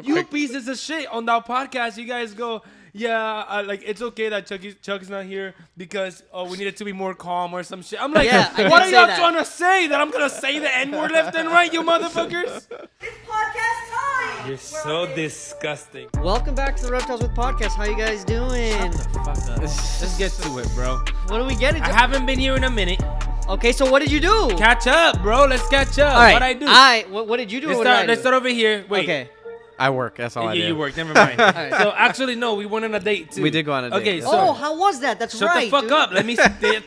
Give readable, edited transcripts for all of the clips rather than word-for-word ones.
You pieces of shit on that podcast. You guys go, yeah, like it's okay that Chuck's not here because we need it to be more calm or some shit. I'm like, what are y'all trying to say? That I'm gonna say the N-word left and right, you motherfuckers? It's podcast time. You're so disgusting. Welcome back to the Reptiles With Podcast. How you guys doing? Shut the fuck up. Let's get to it, bro. What are we getting? I haven't been here in a minute. Okay, so what did you do? Catch up, bro. Let's catch up. All right. What'd I do? What did you do? Let's start over here. Wait. Okay. I work. That's all I do. You work. Never mind. Right. So actually, no, we went on a date too. We did go on a date. Okay, yeah. so How was that? That's shut right. the fuck dude. up. Let me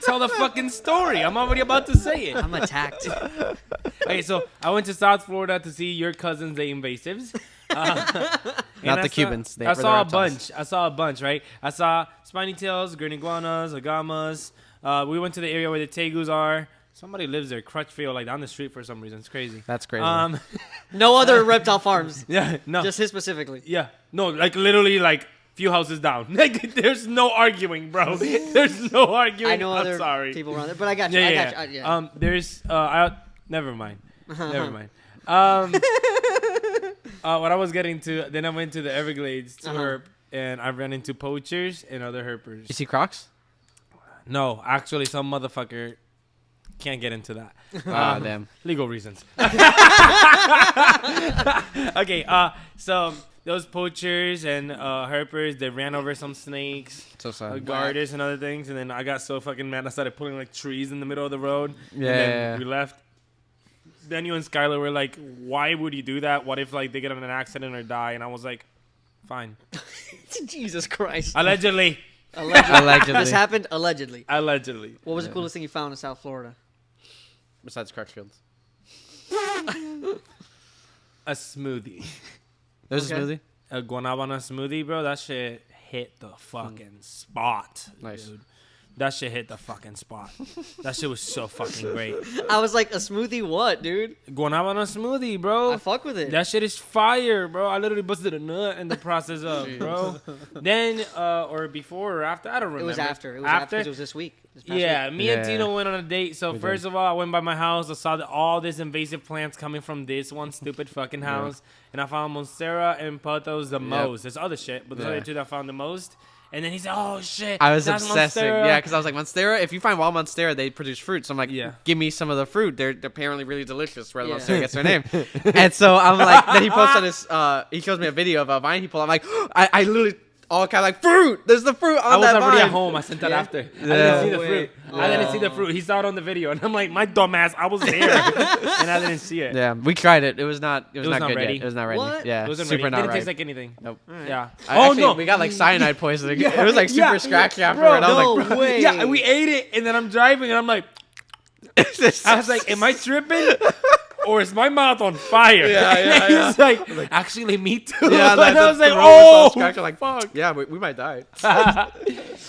tell the fucking story. I'm already about to say it. I'm attacked. Okay, so I went to South Florida to see your cousins, the invasives. Not the Cubans. I saw a bunch. Right? I saw spiny tails, green iguanas, agamas. We went to the area where the tegus are. Somebody lives there, Crutchfield, like down the street for some reason. It's crazy. That's crazy. No other reptile farms. Yeah, no. Just his specifically. Yeah, no, like literally, like few houses down. Like there's no arguing, bro. There's no arguing. I know I'm other sorry. people around there, but I got you. Yeah, I got you. yeah. There's never mind. Never mind. What I was getting to, then I went to the Everglades to herp, and I ran into poachers and other herpers. You see Crocs? No, actually, some motherfucker can't get into that. Damn. Legal reasons. Okay, so those poachers and herpers, they ran over some snakes, So sad. garters and other things, and then I got so fucking mad I started pulling like trees in the middle of the road. Yeah. And then we left. Then you and Skylar were like, why would you do that? What if like they get in an accident or die? And I was like, fine. Jesus Christ. Allegedly. Allegedly. This happened allegedly. Allegedly. What was the coolest thing you found in South Florida? Besides Crutchfields. A smoothie. There's a smoothie? A guanabana smoothie, bro. That shit hit the fucking spot. Nice. Dude. That shit hit the fucking spot. That shit was so fucking great. I was like, a smoothie what, dude? Guanabana smoothie, bro. I fuck with it. That shit is fire, bro. I literally busted a nut in the process of, bro. Then, or before or after, I don't remember. It was after. It was after 'cause it was this week. This past Yeah, week. me and Tino went on a date. So We first did. of all, I went by my house. I saw all this invasive plants coming from this one stupid fucking house. And I found Monstera and Pothos the most. There's other shit, but the other two that I found the most. And then he said, oh, shit. I was that's obsessing. Monstera. Yeah, because I was like, Monstera, if you find wild Monstera, they produce fruit. So I'm like, Yeah. give me some of the fruit. They're apparently really delicious where the Yeah. Monstera gets their name. And so I'm like, then he posts on his, he shows me a video of a vine he pulled. I'm like, I literally, all kind of like, fruit. There's the fruit on I was that already vine. at home. I sent that after. I Yeah. didn't see the No fruit. way. I didn't see the fruit. He saw it on the video. And I'm like, my dumbass, I was there. And I didn't see it. Yeah, we tried it. It was not was not not good ready. yet. It was not ready. What? Yeah, It wasn't super ready. It not didn't right. taste like anything. Nope. Yeah. Actually, we got like cyanide poisoning. It was like super scratchy after Bro, it. I was like, no way. Yeah, we ate it. And then I'm driving. And I'm like, I was like, am I tripping? Or is my mouth on fire? Yeah. He's like, actually, me too. Yeah, and I was like, oh, oh. like fuck. Yeah, we might die.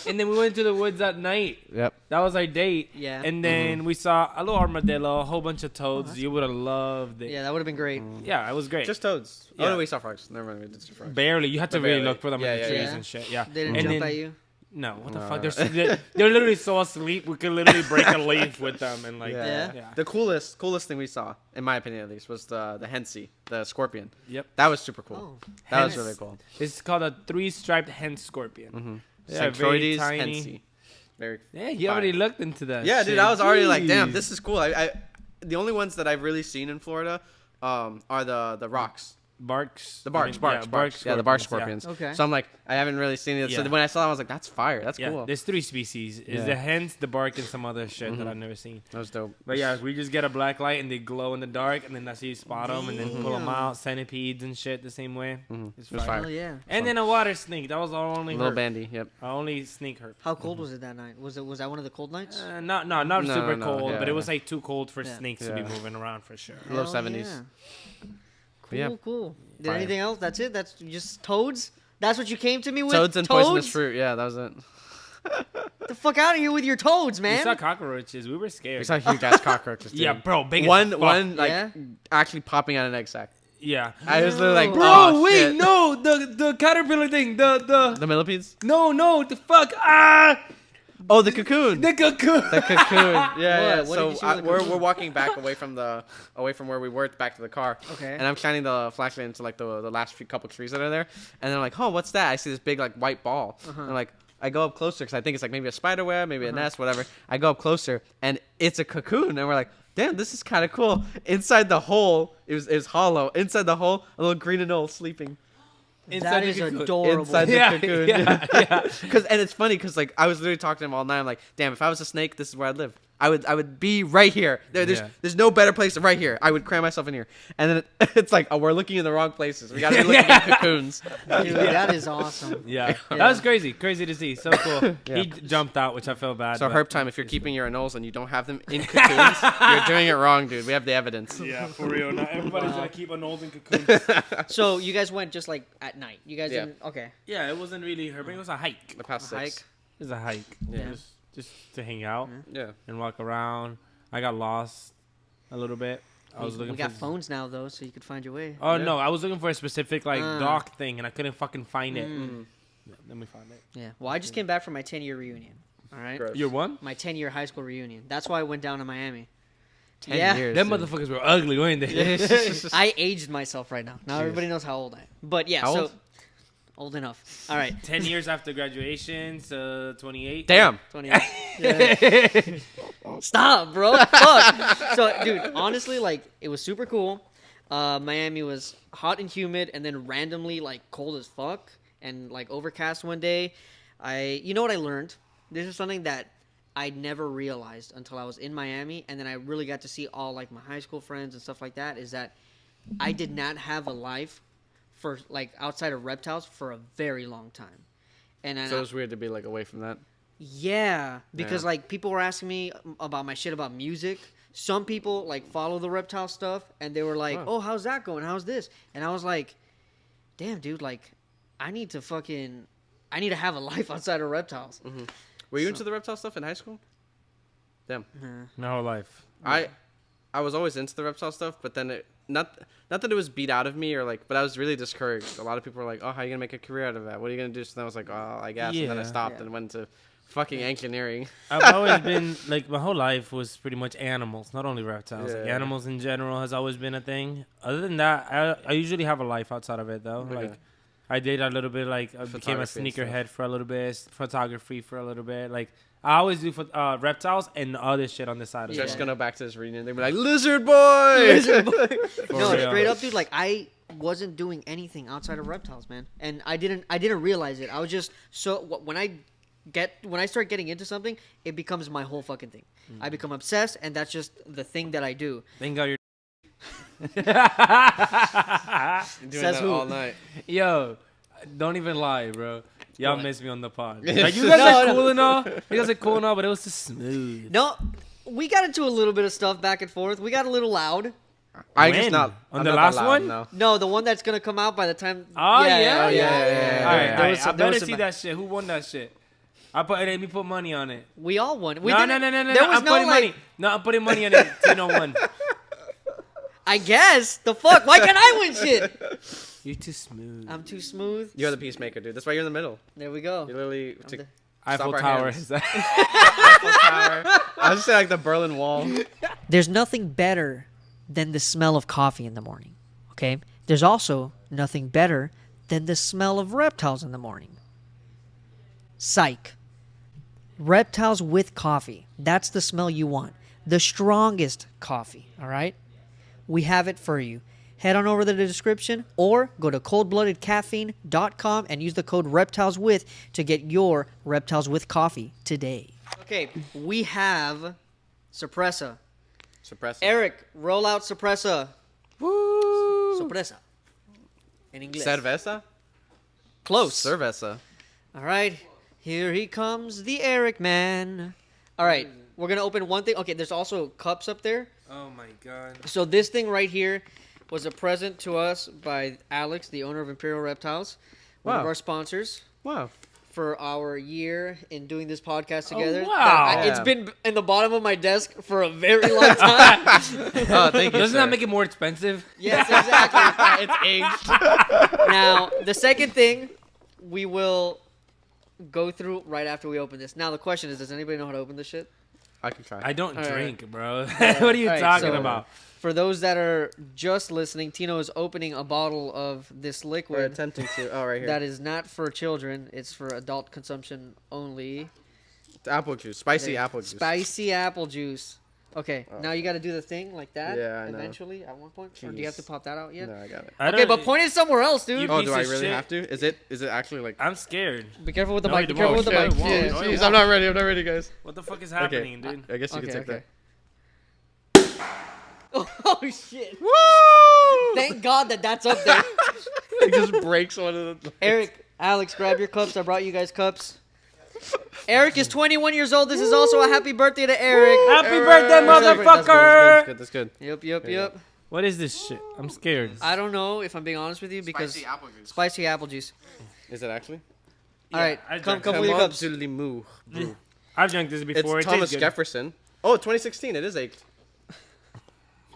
And then we went to the woods at night. Yep. That was our date. Yeah. And then we saw a little armadillo, a whole bunch of toads. You would have loved it. Yeah, that would have been great. Yeah, it was great. Just toads. Yeah. Oh no, we saw frogs. Never mind, we did see frogs. Barely. You had to But really barely. look for them in the Yeah, trees yeah. and shit. Yeah. They didn't And jump then- at you? No, what the No. fuck? They're literally so asleep. We could literally break a leaf with them and like. Yeah. Yeah. The coolest thing we saw, in my opinion at least, was the hensy, the scorpion. Yep. That was super cool. Oh. That was Hens. really cool. It's called a 3-striped hen scorpion. Yeah, very Sanctroides tiny. hensy. Very. Yeah, you already looked into that. Yeah, shit. dude, I was already like, damn, Jeez. this is cool. I the only ones that I've really seen in Florida, are the rocks. Barks. The barks. Yeah, the bark scorpions. Okay. So I'm like, I haven't really seen it. So Yeah. when I saw it, I was like, that's fire. That's Yeah, cool. there's 3 species. It's Yeah. the hens, the bark, and some other shit that I've never seen. That was dope. But yeah, we just get a black light and they glow in the dark, and then that's how you spot them, and then pull them out. Centipedes and shit the same way. It's It was fire. fire. Hell yeah. And then a water snake. That was our only Little herp. bandy. Yep. Our only snake herp. How cold was it that night? Was that one of the cold nights? Not No, super no, cold, yeah, but it yeah. was like too cold for Yeah. snakes to be Yeah. moving around for sure. Low Hell 70s. yeah. But yeah. Cool. Did Fire. anything else? That's it? That's just toads? That's what you came to me with? Toads and poisonous fruit. Yeah, that was it. Get the fuck out of here with your toads, We man. saw cockroaches. We were We scared. saw huge ass cockroaches. Dude. Yeah, bro, big as One fuck. like Yeah? actually popping out an egg sac. Yeah. I was literally like, Bro, oh, wait, shit. no, the caterpillar thing, the The millipedes. no, the fuck, Oh, the cocoon. The cocoon. The cocoon. Yeah. What did you So see with the we're cocoon? walking back away from where we were back to the car. Okay. And I'm shining the flashlight into like the last few couple trees that are there, and I'm like, oh, what's that? I see this big like white ball. And I'm like, I go up closer because I think it's like maybe a spider web, maybe a nest, whatever. I go up closer, and it's a cocoon, and we're like, damn, this is kind of cool. Inside the hole, it was hollow. Inside the hole, a little green anole sleeping. That is adorable. Inside the cocoon. Yeah. And it's funny because like I was literally talking to him all night. I'm like, damn, if I was a snake, this is where I'd live. I would be right here. There's no better place than right here. I would cram myself in here. And then it's like, oh, we're looking in the wrong places. We gotta be looking at cocoons. Dude, that is awesome. Yeah. That was crazy to see. So cool. Yeah. He jumped out, which I felt bad. So but- herp time, if you're keeping your anoles and you don't have them in cocoons, you're doing it wrong, dude. We have the evidence. Yeah, for real. Not everybody's gonna keep anoles in cocoons. So you guys went just like at night. You guys Yeah. didn't. Okay. Yeah, it wasn't really herping. It was a hike. The past A 6. hike? It was a hike. Yeah. Just to hang out Yeah. and walk around. I got lost a little bit. I was We looking got for. phones now though, so you could find your way. Oh Yeah. no, I was looking for a specific like dock thing, and I couldn't fucking find it. Yeah, then we found it. Yeah. Well, I just came back from my 10-year reunion. All right. Gross. You're one? My 10-year high school reunion. That's why I went down to Miami. 10 Yeah. years. Them dude. motherfuckers were ugly, weren't they? I aged myself right now. Now everybody knows how old I am. But yeah, How so old? old enough. All right. 10 years after graduation, so 28. Damn. 28. Yeah. Stop, bro. Fuck. So, dude, honestly, like, it was super cool. Miami was hot and humid, and then randomly, like, cold as fuck, and, like, overcast one day. You know what I learned? This is something that I never realized until I was in Miami, and then I really got to see all, like, my high school friends and stuff like that, is that I did not have a life for, like, outside of reptiles for a very long time. And then So it was weird to be like away from that. yeah, because Yeah. like people were asking me about my shit about music. Some people like follow the reptile stuff, and they were like, Wow. "Oh, how's that going? How's this?" And I was like, "Damn, dude, like, I need to have a life outside of reptiles." Were you into the reptile stuff in high school? Damn. My whole life. I was always into the reptile stuff, but then not that it was beat out of me or like, but I was really discouraged. A lot of people were like, "Oh, how are you gonna make a career out of that? What are you gonna do?" So then I was like, "Oh, I guess." And then I Yeah. stopped Yeah. and went to fucking engineering. I've always been like my whole life was pretty much animals, not only reptiles. Like Yeah. animals in general has always been a thing. Other than that, I usually have a life outside of it though. Okay. Like I did a little bit. Like I became a Photography and sneakerhead for a little bit, photography for a little bit. Like I always do reptiles and other shit on the side of Just it. gonna go back to this reunion. They'd be like, "Lizard boy." No, real. straight up, dude. Like I wasn't doing anything outside of reptiles, man, and I didn't realize it. I was just when I start getting into something, it becomes my whole fucking thing. I become obsessed, and that's just the thing that I do. Thank God you're. Doing Says that who? all night. Yo, don't even lie, bro. Y'all What? miss me on the pod. Like you guys No, are no. cool and all. You guys are cool and all, but it was just smooth. No, we got into a little bit of stuff back and forth. We got a little loud. I When? just not On I'm the not that last loud, one? No. No, the one that's gonna come out by the time. Oh yeah, yeah. yeah. All There right, was I some- there better was see some- that shit. Who won that shit? Let me put money on it. We all won. We No. didn't- There was I'm no putting like. money. No, I'm putting money on it. Tino won. I guess the fuck. Why can't I win shit? You're too smooth. I'm too smooth. You're the peacemaker, dude. That's why you're in the middle. There we go. You literally I'm to the- Eiffel stop our Tower. hands. Is that? Eiffel Tower. I was just saying like the Berlin Wall. There's nothing better than the smell of coffee in the morning. Okay? There's also nothing better than the smell of reptiles in the morning. Psych. Reptiles with coffee. That's the smell you want. The strongest coffee, all right? We have it for you. Head on over to the description or go to coldbloodedcaffeine.com and use the code REPTILESWITH to get your Reptiles with coffee today. Okay, we have Suppressa. Suppress. Eric, roll out Suppressa. Woo. Suppressa. In English. Cerveza. Close. Cerveza. All right, here he comes, the Eric man. All right, we're going to open one thing. Okay, there's also cups up there. Oh my god. So this thing right here was a present to us by Alex, the owner of Imperial Reptiles, one of Wow. our sponsors, Wow. for our year in doing this podcast together. wow. It's been in the bottom of my desk for a very long time. Oh, thank you. Doesn't sir. that make it more expensive? Yes, exactly. It's aged. Now, the second thing, we will go through right after we open this. Now the question is, does anybody know how to open this shit? I can try. I don't All right. drink, bro. What are you All right, talking so- about? For those that are just listening, Tino is opening a bottle of this We're liquid attempting to. Oh, right here. that is not for children. It's for adult consumption only. It's apple juice. Spicy apple juice. Spicy apple juice. Okay, now you got to do the thing like that. Yeah, I know. Eventually, at one point. Or do you have to Jeez. pop that out yet? No, I got it. I Okay, don't- but point it somewhere else, dude. You- Oh, piece do I of really shit. have to? Is it actually like? I'm scared. Be careful with the No, mic. you Be careful with the won't. mic. No, you Yeah. won't. Jeez, I'm not ready. I'm not ready, guys. What the fuck is happening, Okay, dude? I guess you Okay, can take okay. that. Oh shit! Woo! Thank God that's up there. It just breaks one of the. Eric, Alex, grab your cups. I brought you guys cups. Eric is 21 years old. This is also a happy birthday to Eric. Happy Eric. birthday, That's good, motherfucker! That's good. Yep, yep, There you yep. What is this shit? I'm scared. I don't know if I'm being honest with you because Spicy apple juice. spicy apple juice. Is it actually? All right, I come drank with your Come on, cups. to Limu. Brew. I've drank this before. It's It Thomas tastes good. Jefferson. Oh, 2016. It is aged.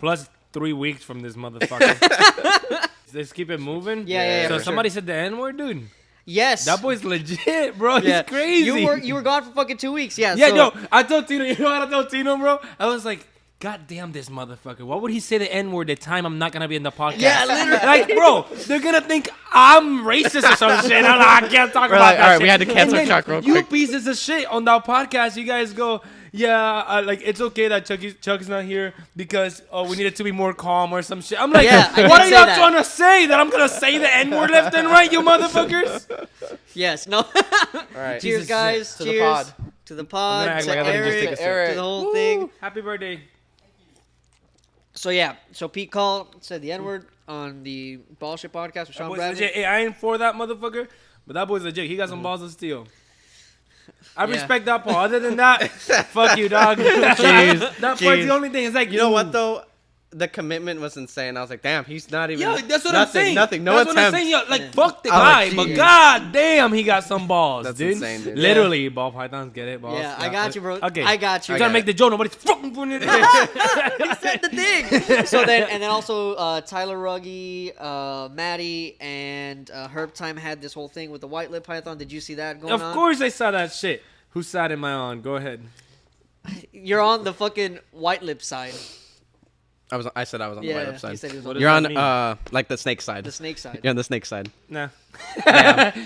Plus 3 weeks from this motherfucker. Let's keep it moving. Yeah, So for somebody said the N word, dude. Yes. That boy's legit, bro. Yeah. He's crazy. You were gone for fucking 2 weeks. Yeah. Yeah, so, no. I told Tino. You know what I told Tino, bro? I was like, God damn this motherfucker. Why would he say the N word the time I'm not gonna be in the podcast? Yeah, literally. Like, bro, they're gonna think I'm racist or some shit. I'm like, I can't talk We're about like, that all right, shit. we had to cancel And then Chuck real you quick. pieces of shit on that podcast. You guys go, yeah, like it's okay that Chuck's not here because we needed to be more calm or some shit. I'm like, Yeah, I what did are say y'all that. trying to say? That I'm gonna say the N word left and right, you motherfuckers? Yes. No. All right. Cheers, Jesus. guys. To the Cheers. pod. To the pod. I'm To gonna act like I didn't just Eric. take a sip. To the whole thing. Happy birthday. So yeah. So Pete called, said the N word on the Bullshit podcast with That Sean boy's Bradley. legit. Hey, I ain't for that motherfucker, but that boy's legit. He got some balls of steel. I Yeah. respect that part. Other than that, fuck you, dog. Jeez, That part's jeez. the only thing. It's like, You know ooh. what though? The commitment was insane. I was like, damn, he's not even. Yo, that's what nothing, I'm saying. Nothing. No that's attempt. what I'm saying. Yo, like, fuck the I was guy, like, but jeez. god damn, he got some balls, That's dude. insane, dude. Literally, ball pythons get it, balls. Yeah, I got you, bro. Okay, I got you. I'm trying to got make it. the joke. Nobody's fucking putting it in. He said the thing. So then also Tyler Ruggie, Maddie, and Herb Time had this whole thing with the white lip python. Did you see that going Of on? course, I saw that shit. Whose side am I on? Go ahead. You're on the fucking white lip side. I said I was on the Yeah, right he upside. said he was What on does You're that on mean? like the snake side. the snake side. You're on the snake side. Nah.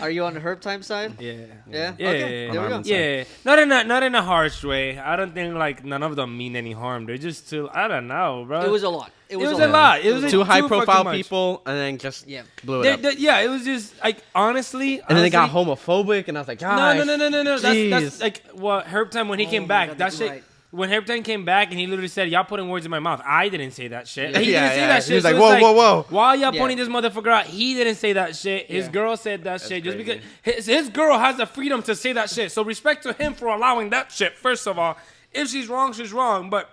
Are you on the Herb Time side? Yeah. Yeah. Yeah, Okay. yeah, There we go. Yeah, not in a harsh way. I don't think like none of them mean any harm. They're just too. I don't know, bro. It was a lot. It was a lot. It was Two too high fucking profile much. people, and then just Yeah. blew it up. Yeah, it was just like honestly. And then they got honestly- homophobic, and I was like, No. guys. That's Jeez. like what Herb Time when he came my back. God, That that's shit. right. When Herb Time came back and he literally said, "Y'all putting words in my mouth." I didn't say that shit. Yeah. He Yeah, didn't say yeah. that shit. He was So like, it's whoa, whoa, whoa. Why y'all Yeah. pointing this motherfucker out? He didn't say that shit. His Yeah. girl said that shit. Just crazy. because his girl has the freedom to say that shit. So respect to him for allowing that shit. First of all, if she's wrong, she's wrong. But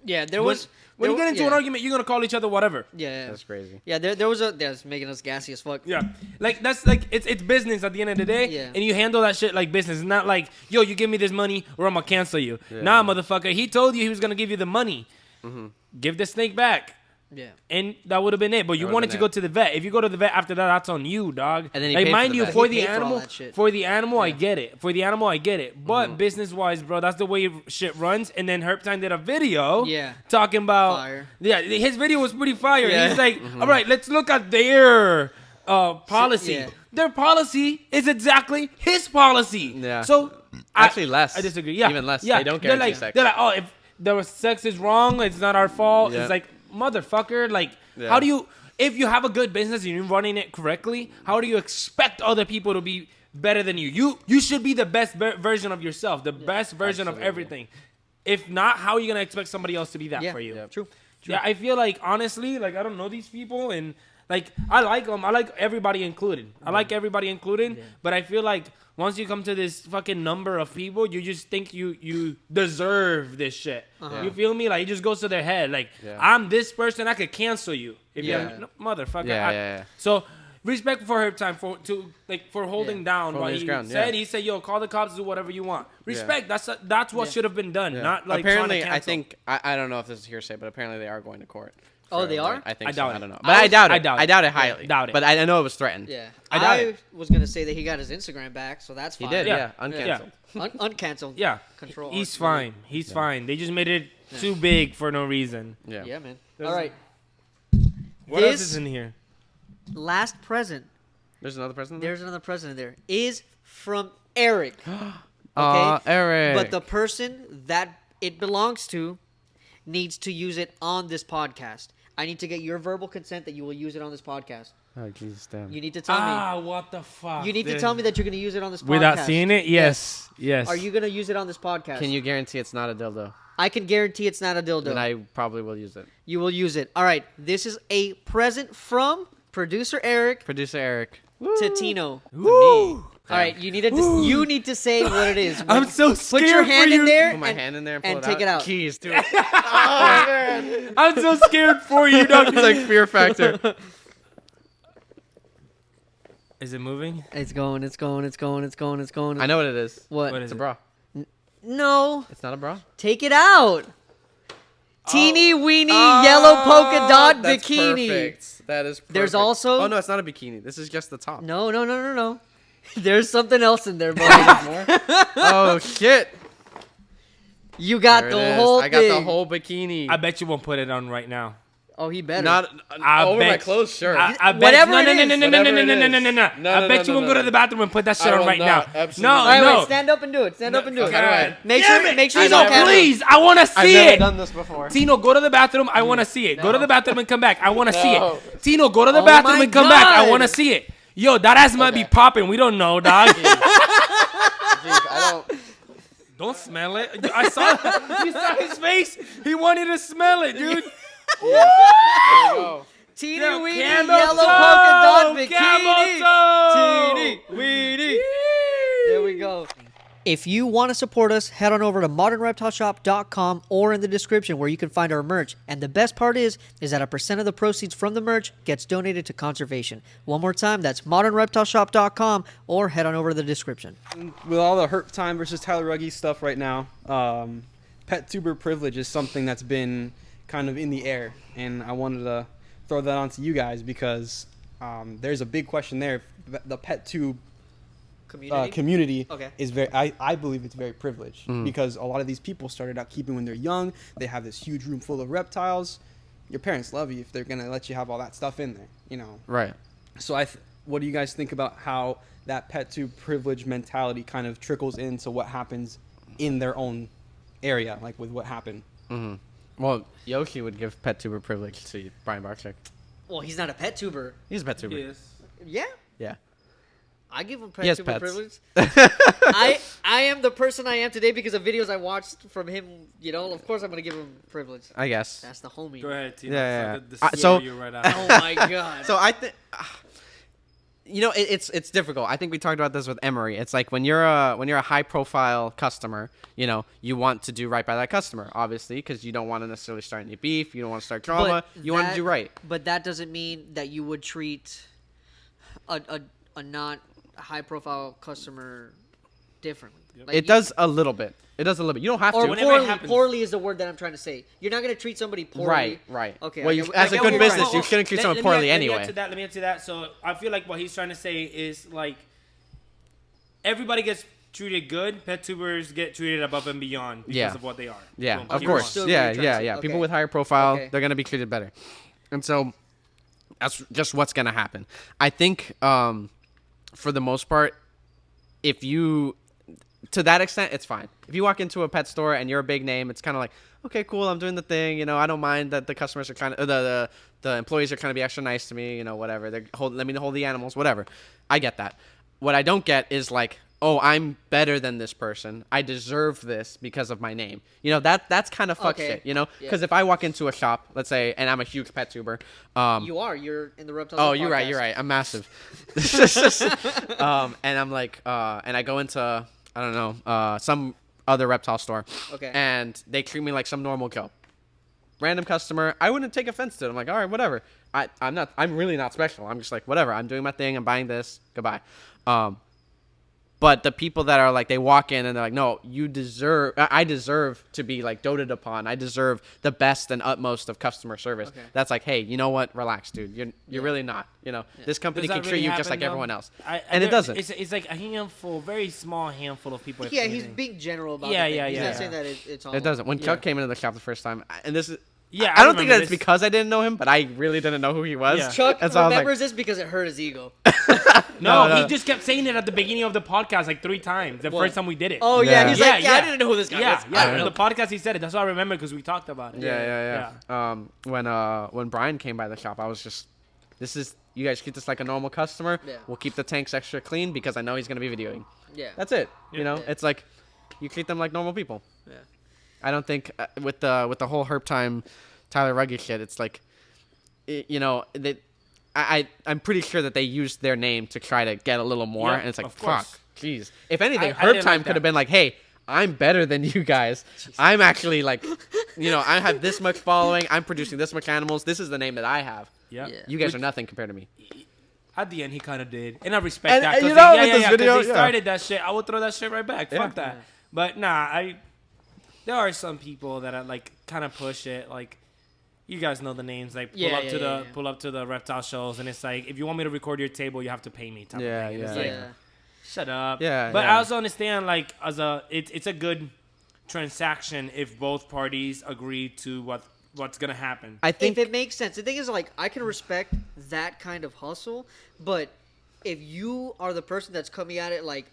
Yeah, there when, was. when you there get wa- into yeah. an argument, you're gonna call each other whatever. Yeah. That's crazy. Yeah, there was a. That's making us gassy as fuck. Yeah, like that's like it's business at the end of the day, Yeah. and you handle that shit like business. It's not like, yo, you give me this money or I'm gonna cancel you. Yeah. Nah, motherfucker, he told you he was gonna give you the money. Give the snake back, Yeah. and that would have been it. But you would've wanted been to go it. to the vet. If you go to the vet after that, that's on you, dog. And then he like paid for mind the you, vet. for He the paid for all animal, that shit. for the animal, I Yeah. get it. For the animal, I get it. But business wise, bro, that's the way shit runs. And then Herb Time did a video, Yeah. talking about Fire. yeah, his video was pretty fire. Yeah. He's like, all right, let's look at their policy. Yeah. Their policy is exactly his policy. Yeah. So Actually, less. I disagree. Yeah. Even less. Yeah. They don't They're guarantee like, sex. They're like, oh, if the sex is wrong, it's not our fault. Yeah. It's like, motherfucker, like, Yeah. how do you, if you have a good business and you're running it correctly, how do you expect other people to be better than you? You should be the best version of yourself, the best version of Absolutely. everything. If not, how are you gonna expect somebody else to be that Yeah. for you? Yeah. True. Yeah, I feel like honestly, like I don't know these people, and like I like them. I like everybody included. I like everybody included, but I feel like once you come to this fucking number of people, you just think you deserve this shit. You feel me? Like it just goes to their head. Like Yeah. I'm this person, I could cancel you if Yeah. you're no, motherfucker. Yeah, yeah. So respect for her time for holding down For what holding his he ground, said. yeah. He said, "Yo, call the cops, do whatever you want." Respect. That's what Yeah. should have been done. Yeah. Not like apparently, trying to I cancel. think I don't know if this is hearsay, but apparently they are going to court. Oh, they are? I think I so. doubt I it. don't know, but I doubt it. I I doubt it highly. Yeah, doubt it. But I know it was threatened. Yeah. I doubt it. was gonna say that he got his Instagram back, so that's He fine. did. Yeah. Yeah, uncanceled. Uncanceled. Yeah. Control. He's fine. He's fine. They just made it too big for no reason. Yeah. Yeah, man. There's- All right. What else This- is in here? Last present. There's another present. There's another present there. Is from Eric. Eric. But the person that it belongs to needs to use it on this podcast. I need to get your verbal consent that you will use it on this podcast. Oh, Jesus, damn. You need to tell me. What the fuck? You need to tell me that you're going to use it on this podcast. Without seeing it? Yes. Yes. Are you going to use it on this podcast? Can you guarantee it's not a dildo? I can guarantee it's not a dildo. Then I probably will use it. You will use it. All right. This is a present from producer Eric Producer Eric. to Tino. Woo! All right. You need to say what it is. I'm so scared Put your hand for you. in there Put my hand in there and pull and it take out. it out. Keys, dude. Oh, man. I'm so scared for you, dog. It's like Fear Factor. Is it moving? It's going. It's going. It's going. It's going. It's going. I know what it is. What? What is It's a it? bra. No. It's not a bra? Take it out. Teeny weeny yellow polka dot That's bikini. perfect. That is perfect. There's also- Oh, no, it's not a bikini. This is just the top. No. There's something else in there, boy. Oh, shit. You got There the it is. whole I got thing. the whole bikini. I bet you won't put it on right now. Oh, he better. Not I over my bet- clothes, sure. I bet Whatever no, it no, no, is. no, no, no, no, Whatever no, it no, no, is. no, no. No, I no, bet no, you won't no, go no. to the bathroom and put that shit I on will right not. now. Absolutely. No, All right, no. wait, stand up and do it. Stand up and do Okay. it. Make Damn sure it. he's Tino, on camera. please. I want to I've see never it. done this before. Tino, go to the bathroom. I want to see it. Go to the bathroom and come back. I want to see No. it. Tino, go to the Oh bathroom my and come back. I God. want to see it. Yo, that ass might be Okay. popping. We don't know, dog. Jeez, I don't. Don't smell it. I saw. You saw his face. He wanted to smell it, dude. There we go. Teeny Yeah, weeny camel yellow toe, polka dot bikini. camel toe. Teeny weeny. There we go. If you want to support us, head on over to modernreptileshop.com or in the description where you can find our merch. And the best part is that a percent of the proceeds from the merch gets donated to conservation. One more time, that's modernreptileshop.com or head on over to the description. With all the Herp Time versus Tyler Ruggie stuff right now, Pettuber Privilege is something that's been kind of in the air, and I wanted to throw that onto you guys because there's a big question there. The PetTube community Okay. is very, I believe it's very privileged because a lot of these people started out keeping when they're young. They have this huge room full of reptiles. Your parents love you if they're gonna let you have all that stuff in there, you know. Right. So what do you guys think about how that PetTube privilege mentality kind of trickles into what happens in their own area, like with what happened? Mm-hmm. Well, Yoshii would give Pettuber Privilege to Brian Barczyk. Well, he's not a pet tuber. He's a Pettuber. Yes. Yeah. Yeah. I give him He has pet tuber pets. privilege. I am the person I am today because of videos I watched from him. You know, of course I'm gonna give him privilege. I guess. That's the homie. Go ahead, Tino. Yeah, Fuck yeah. the So- you right out. Oh my god. So I think, you know, it's difficult. I think we talked about this with Emery. It's like when you're a high profile customer, you know, you want to do right by that customer, obviously, because you don't want to necessarily start any beef. You don't want to start drama. You want to do right. But that doesn't mean that you would treat a not high profile customer differently. Like, It does a little bit. It does a little bit. You don't have Or to. Whenever it poorly. happens. Poorly is the word that I'm trying to say. You're not gonna treat somebody poorly. Right, right. Okay. Well, I you, get- as I a get good what you're business, saying. you shouldn't treat someone Let me poorly add- anyway. Let me add to that. So I feel like what he's trying to say is like everybody gets treated good. Pet tubers get treated above and beyond because Yeah. of what they are. Yeah, Boom. of You're course. still Yeah, really trying yeah, to- yeah. okay. People with higher profile, Okay. they're gonna be treated better, and so that's just what's gonna happen. I think, for the most part, if you, to that extent, it's fine. If you walk into a pet store and you're a big name, it's kind of like, okay, cool, I'm doing the thing. You know, I don't mind that the customers are kind of, the employees are trying to be extra nice to me. You know, whatever. Let me hold the animals, whatever. I get that. What I don't get is like, oh, I'm better than this person. I deserve this because of my name. You know, that's kind of fuck Okay. shit, you know? Yeah. Because if I walk into a shop, let's say, and I'm a huge pet tuber. You are. You're in the Reptiles Oh, With you're right. podcast. You're right. I'm massive. And I'm like, and I go into, I don't know, some other reptile store. Okay. And they treat me like some normal Joe. Random customer. I wouldn't take offense to it. I'm like, all right, whatever. I'm really not special. I'm just like, whatever. I'm doing my thing. I'm buying this. Goodbye. But the people that are like, they walk in and they're like, no, I deserve to be like doted upon. I deserve the best and utmost of customer service. Okay. That's like, hey, you know what? Relax, dude. You're really not. This company Does can that treat really you just like happen, though? everyone else. And it doesn't. It's like a handful, very small handful of people. if Yeah, he's anything. being general about Yeah, the thing. yeah, He's yeah. not saying that it's all. It doesn't. When Yeah. Chuck came into the shop the first time, and this is, Yeah, I don't think remember that's this. because I didn't know him, but I really didn't know who he was. Yeah. Chuck And so I was like, remembers this because it hurt his ego. No, No. he just kept saying it at the beginning of the podcast like 3 times. The What? first time we did it. Oh yeah, Yeah. he's Yeah, like, yeah, I yeah. didn't know who this guy yeah, was. yeah. In the podcast he said it. That's what I remember because we talked about it. Yeah. When Brian came by the shop, I was just, you guys treat this like a normal customer. Yeah. We'll keep the tanks extra clean because I know he's gonna be videoing. Yeah. That's it. You know, Yeah. it's like you treat them like normal people. Yeah. I don't think with the whole Herp Time Tyler Ruggie shit, it's like, I'm pretty sure that they used their name to try to get a little more, Yeah, and it's like, of course. fuck, jeez. If anything, I Herp didn't Time like could have that. been like, hey, I'm better than you guys. I'm actually like, I have this much following. I'm producing this much animals. This is the name that I have. Yeah. Yeah. You guys are nothing compared to me. At the end, he kind of did, and I respect And- that. and 'cause you know, he, with this 'cause video, he yeah. started that shit. I would throw that shit right back. Yeah. Fuck that. But nah, there are some people that are like kind of push it. Like, you guys know the names. Like pull up to the reptile shows, and it's like, if you want me to record your table, you have to pay me. Type Yeah, of thing. And yeah. It's like, Yeah. shut up. Yeah, But yeah. I also understand like it's a good transaction if both parties agree to what's gonna happen. I think If it makes sense. The thing is, like, I can respect that kind of hustle, but if you are the person that's coming at it like,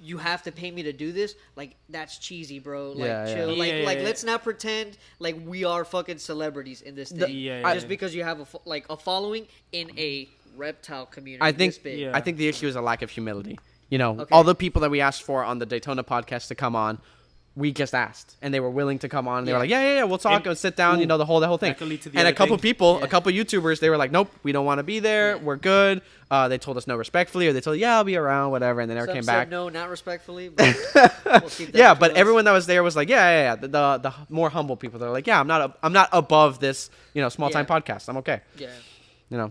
you have to pay me to do this, like, that's cheesy, bro. Like, Yeah, yeah. chill. Yeah, Like, yeah. let's not pretend like we are fucking celebrities in this thing. Yeah, Just because you have a following in a reptile community. I think this big. Yeah. I think the issue is a lack of humility. Okay. All the people that we asked for on the Daytona podcast to come on, we just asked, and they were willing to come on. They were Yeah. like, yeah, we'll talk, And- and sit down, Ooh. the whole thing. That could lead to the And a other couple thing. people, Yeah. a couple YouTubers, they were like, nope, we don't want to be there. Yeah. We're good. They told us no respectfully, or they told, yeah, I'll be around, whatever, and they never Some came said back. no, not respectfully. But we'll keep that Yeah, between but us. everyone that was there was like, yeah. The more humble people, they're like, yeah, I'm not above this, small time Yeah. podcast. I'm okay. Yeah.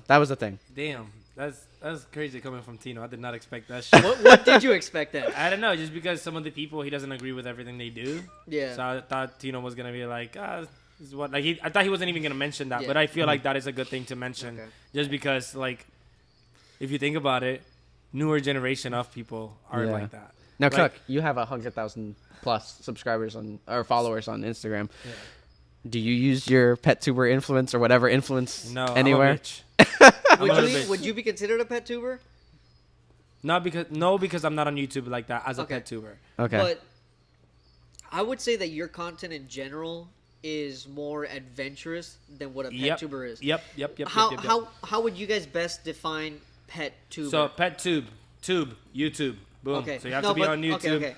That was the thing. Damn, that's crazy coming from Tino. I did not expect that shit. What did you expect then? I don't know, just because some of the people he doesn't agree with everything they do. Yeah. So I thought Tino was gonna be like, this is what I thought he wasn't even gonna mention that, Yeah. but I feel like that is a good thing to mention, Okay. just because like, if you think about it, newer generation of people are Yeah. like that. Now, Like- Chuck, you have 100,000 plus subscribers or followers on Instagram. Yeah. Do you use your Pettuber influence or whatever influence No, anywhere? I'm a bitch. I'm a little bitch. Would you be considered a pet tuber? because I'm not on YouTube like that as a Okay. pet tuber. Okay. But I would say that your content in general is more adventurous than what a pet Yep. tuber is. Yep. How would you guys best define pet tuber? So pet tube, YouTube, boom. okay. So you have No, to be but- on YouTube. Okay.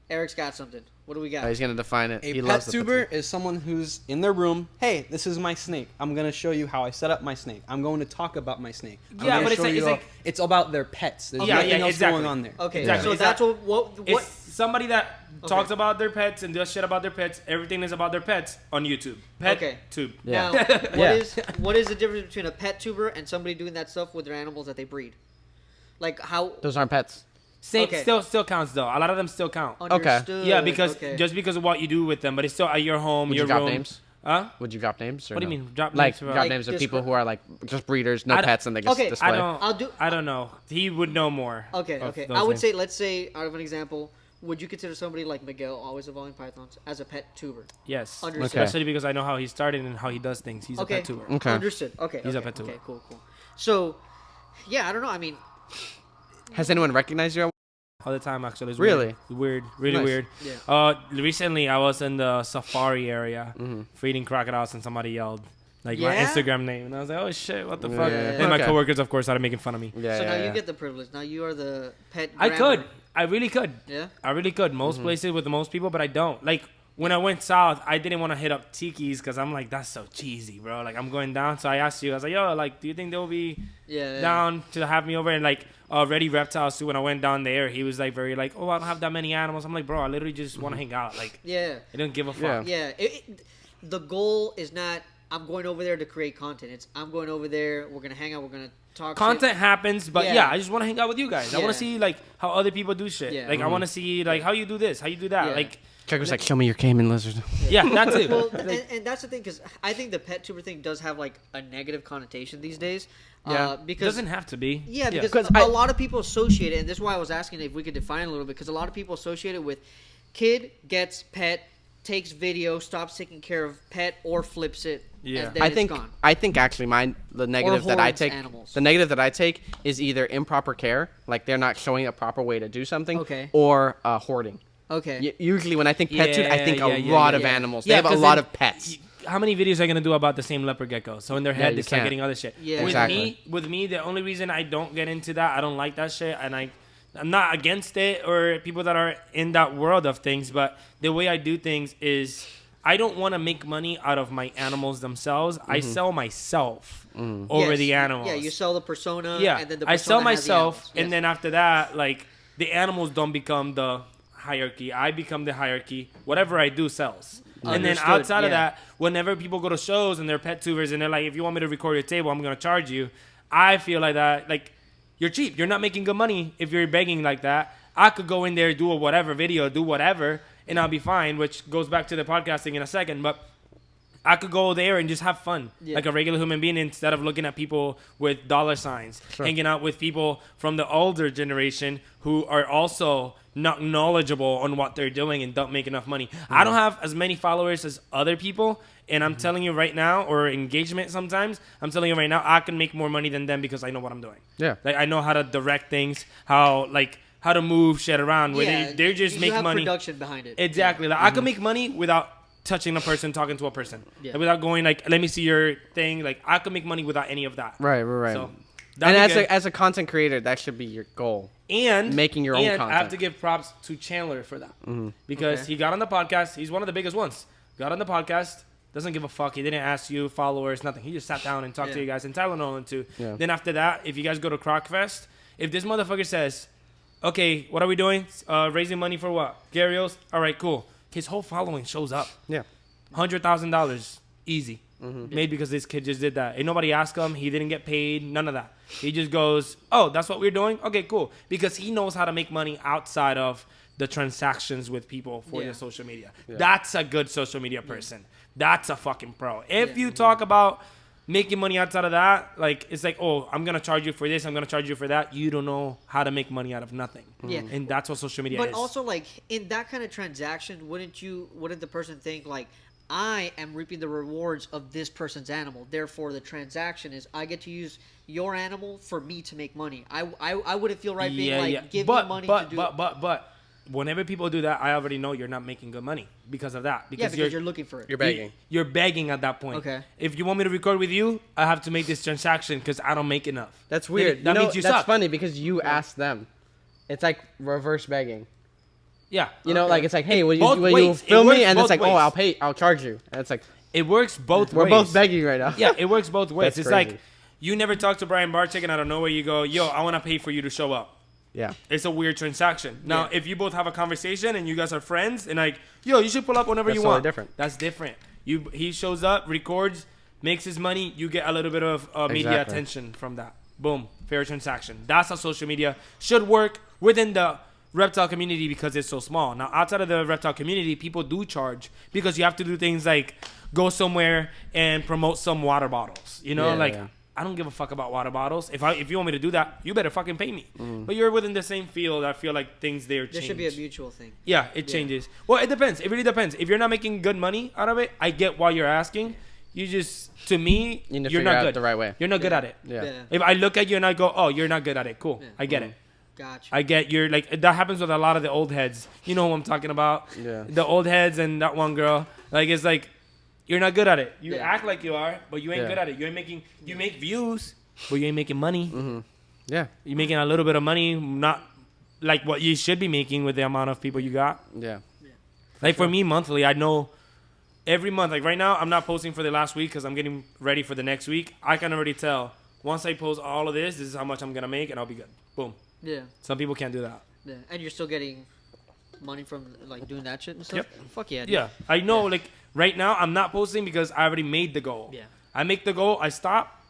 Eric's got something. What do we got? Oh, he's gonna define it. A He pet loves the tuber Pettuber. is someone who's in their room. Hey, this is my snake. I'm gonna show you how I set up my snake. I'm going to talk about my snake. I'm Yeah, gonna but it's show like- you it's how- like- it's about their pets. There's Yeah, nothing yeah, else exactly. going on there. Okay. Exactly. So It's that's not- what It's somebody that talks Okay. about their pets and does shit about their pets. Everything is about their pets on YouTube. Pet Okay. tube. Yeah. Now, Yeah. what is the difference between a pet tuber and somebody doing that stuff with their animals that they breed? Like how Those aren't pets. Same, Okay. still counts though. A lot of them still count. understood. Yeah, because okay. just because of what you do with them, but it's still at your home, Would your you drop room. names? Huh? Would you drop names? Or What do no? you mean? Drop Like names for- drop Like, names of descri- people who are like just breeders, no I don't- pets, and they just Okay, display. I don't. I'll do- I don't know. He would know more. Okay, of okay. those I would things. say, let's say, out of an example, would you consider somebody like Miguel, always evolving pythons, as a pet tuber? yes, Understood. Okay. especially because I know how he started and how he does things. He's Okay. a pet tuber. Okay. Understood. Okay. He's a okay, pet tuber. Okay, cool. So, yeah, I don't know. I mean, Has anyone recognized you? All the time, actually. It's Really? Weird. Really Nice. weird. Yeah. Recently I was in the safari area Mm-hmm. feeding crocodiles and somebody yelled my Yeah? Instagram name and I was like, oh shit, what the Yeah. fuck? Yeah. And my Okay. coworkers, of course, started making fun of me. Yeah. so yeah, now yeah. you get the privilege. Now you are the pet. I grandma. could. I really could. Yeah. I really could. Most Mm-hmm. places with most people, but I don't. Like, when I went south, I didn't want to hit up Tiki's because I'm like, that's so cheesy, bro. Like, I'm going down. So I asked you, I was like, yo, like, do you think they'll be Yeah. down to have me over? And like, Ready Reptiles too, when I went down there, he was like very like, oh, I don't have that many animals. I'm like, bro, I literally just want to hang out. Like, Yeah. I don't give a fuck. Yeah. Yeah. The goal is not I'm going over there to create content. It's I'm going over there. We're gonna hang out. We're gonna talk content shit. happens, but Yeah. I just want to hang out with you guys. I Yeah. want to see like how other people do shit. Yeah. Like I want to see like how you do this, how you do that. Yeah. Like Chuck was like, show me your Cayman lizard. yeah, that too. Well, and that's the thing, because I think the pet tuber thing does have like a negative connotation these days. Yeah. It Because doesn't have to be. yeah, because 'Cause a lot of people associate it, and this is why I was asking if we could define it a little bit, because a lot of people associate it with kid gets pet, takes video, stops taking care of pet, or flips it. Yeah. And then I think it's gone. I think actually the negative that I hoards take animals. the negative that I take is either improper care, like they're not showing a proper way to do something, Okay. or hoarding. Okay. Usually when I think pet food, I think a yeah, lot yeah, of yeah. animals. Yeah, They have a 'cause lot then of pets. How many videos are you gonna do about the same leopard gecko? So in their head, you they start can't. getting other shit. Yeah. With Exactly. me, the only reason I don't get into that, I don't like that shit, and I'm not against it or people that are in that world of things, but the way I do things is I don't want to make money out of my animals themselves. I sell myself over Yes. the animals. Yeah, you sell the persona. Yeah, And then the I sell persona has the myself, animals. and Yes. then after that, like the animals don't become the hierarchy. I become the hierarchy. Whatever I do sells. And then Understood, outside of yeah. that, whenever people go to shows and they're pet tubers and they're like, if you want me to record your table, I'm gonna charge you. I feel like that, like you're cheap. You're not making good money if you're begging like that. I could go in there, do a whatever video, do whatever, and I'll be fine. Which goes back to the podcasting in a second, but. I could go there and just have fun Yeah. like a regular human being instead of looking at people with dollar signs, hanging out with people from the older generation who are also not knowledgeable on what they're doing and don't make enough money. I don't have as many followers as other people, and I'm telling you right now, or engagement sometimes, I'm telling you right now, I can make more money than them because I know what I'm doing. Yeah. Like I know how to direct things, how to move shit around where Yeah, they're just you make have money. production behind it. Exactly. Like I can make money without touching a person, talking to a person, Yeah. like, without going like, let me see your thing. Like I could make money without any of that. Right. So, And that'd be good. as a content creator, that should be your goal. and making your own and I have content. to give props to Chandler for that because Okay. he got on the podcast. He's one of the biggest ones. Got on the podcast. Doesn't give a fuck. He didn't ask you followers, nothing. He just sat down and talked to Yeah. you guys, and Tyler Nolan too. Yeah. Then after that, if you guys go to Crocfest, if this motherfucker says, "Okay, what are we doing? Raising money for what? Garrios? All right, cool." His whole following shows up. Yeah. $100,000 easy, made because this kid just did that. And nobody asked him. He didn't get paid. None of that. He just goes, "Oh, that's what we're doing. Okay, cool." Because he knows how to make money outside of the transactions with people for Yeah. your social media. That's a good social media person. That's a fucking pro. If you talk about making money outside of that, like it's like, "Oh, I'm gonna charge you for this. I'm gonna charge you for that." You don't know how to make money out of nothing. Yeah. And that's what social media But is. also, like, in that kind of transaction, wouldn't the person think, like, I am reaping the rewards of this person's animal. Therefore, the transaction is I get to use your animal for me to make money. I wouldn't feel right being like, give me money to do it. But whenever people do that, I already know you're not making good money because of that. Yeah, because you're looking for it. You're begging. You're begging at that point. Okay. If you want me to record with you, I have to make this transaction because I don't make enough. That's weird. That means you that's suck. funny because you asked them. It's like reverse begging. Yeah. You know, like it's like, hey, will you, Both will you ways. It film me? works And it's both like, ways. oh, I'll charge you. And it's like, It works both we're ways. both begging right now. Yeah, it works both ways. That's It's crazy. like you never talk to Brian Barczyk and out of nowhere you go, "Yo, I want to pay for you to show up." Yeah. It's a weird transaction. Now, Yeah. if you both have a conversation and you guys are friends and like, "Yo, you should pull up whenever That's you totally want." different. That's different. He shows up, records, makes his money. You get a little bit of media Exactly. attention from that. Boom, fair transaction. That's how social media should work within the reptile community because it's so small. Now, outside of the reptile community, people do charge because you have to do things like go somewhere and promote some water bottles. You know, Yeah, like. yeah. I don't give a fuck about water bottles. If you want me to do that, you better fucking pay me. Mm. But you're within the same field. I feel like things there change. There should be a mutual thing. Yeah, it changes. Well, it depends. It really depends. If you're not making good money out of it, I get why you're asking. You just, to me, You need to you're figure not out good. the right way. You're not good at it. Yeah. Yeah. If I look at you and I go, "Oh, you're not good at it," cool. Yeah. I get it. Gotcha. I get you're like that happens with a lot of the old heads. You know who I'm talking about? Yeah. The old heads and that one girl. Like it's like you're not good at it. You Yeah. act like you are, but you ain't Yeah. good at it. You make views, but you ain't making money. Yeah. You're making a little bit of money, not like what you should be making with the amount of people you got. Yeah. Like for me, monthly, I know every month. Like right now, I'm not posting for the last week because I'm getting ready for the next week. I can already tell once I post all of this is how much I'm gonna make, and I'll be good. Boom. Yeah. Some people can't do that. Yeah. And you're still getting money from like doing that shit and stuff? Yep. Fuck yeah. Dude. Yeah, I know. Like right now, I'm not posting because I already made the goal. Yeah. I make the goal, I stop,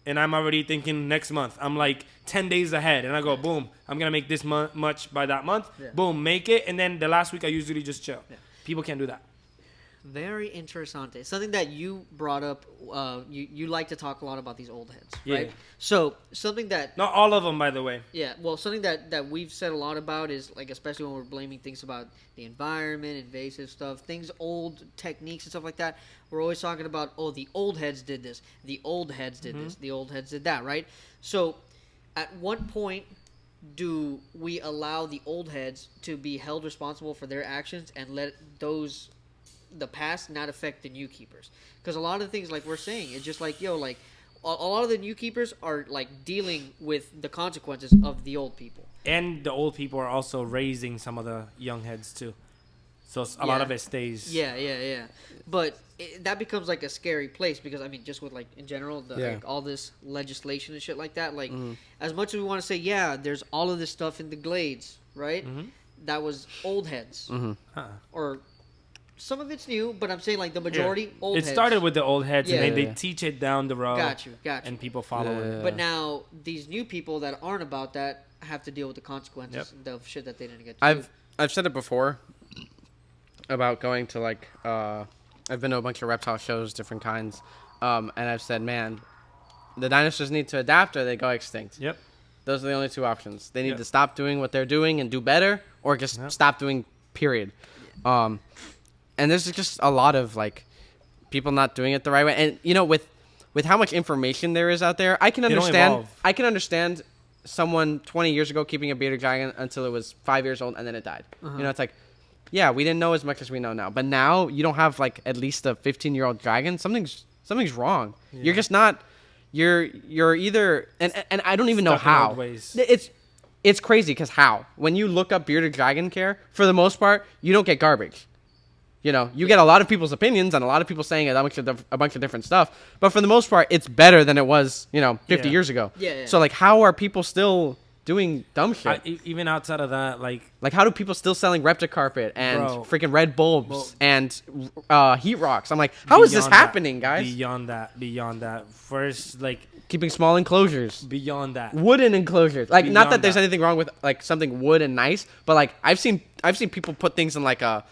and I'm already thinking next month. I'm like 10 days ahead, and I go, boom, I'm gonna make this much by that month. Yeah. Boom, make it, and then the last week I usually just chill. Yeah. People can't do that. Very interessante. Something that you brought up. You like to talk a lot about these old heads, right? Yeah. So something that Not all of them, by the way. Yeah, well, something that we've said a lot about is, like, especially when we're blaming things about the environment, invasive stuff, things, old techniques and stuff like that. We're always talking about, oh, the old heads did this, the old heads did this, the old heads did that, right? So, at what point do we allow the old heads to be held responsible for their actions and let the past not affect the new keepers? Because a lot of the things, like we're saying, it's just like, yo, like, a lot of the new keepers are like dealing with the consequences of the old people. And the old people are also raising some of the young heads too. So a lot of it stays. Yeah. But that becomes like a scary place because, I mean, just with like in general, like, all this legislation and shit like that. Like, as much as we want to say, yeah, there's all of this stuff in the glades, right? That was old heads. Or some of it's new, but I'm saying like the majority old heads. It started with the old heads, Yeah. and then Yeah. they teach it down the road. Got you. And people follow it. But now these new people that aren't about that have to deal with the consequences of shit that they didn't get to do. I've said it before about going to like I've been to a bunch of reptile shows, different kinds, and I've said, man, the dinosaurs need to adapt or they go extinct. Yep. Those are the only two options. They need to stop doing what they're doing and do better, or just stop doing. Period. And there's just a lot of like people not doing it the right way, and you know, with how much information there is out there, I can understand someone 20 years ago keeping a bearded dragon until it was 5 years old and then it died. You know, it's like, yeah, we didn't know as much as we know now, but now you don't have like at least a 15-year-old dragon. Something's wrong. You're just not. You're either and I don't even know Stuck in how. old ways. It's crazy because how when you look up bearded dragon care, for the most part, you don't get garbage. You know, you get a lot of people's opinions and a lot of people saying a bunch of different stuff. But for the most part, it's better than it was, 50 years ago. Yeah. So, like, how are people still doing dumb shit? Even outside of that, like how do people still selling Repticarpet and freaking red bulbs and heat rocks? I'm like, how is this happening, guys? Beyond that. First, like, keeping small enclosures. Beyond that. Wooden enclosures. Like, not that Beyond there's that. anything wrong with, like, something wood and nice, but, like, I've seen people put things in, like a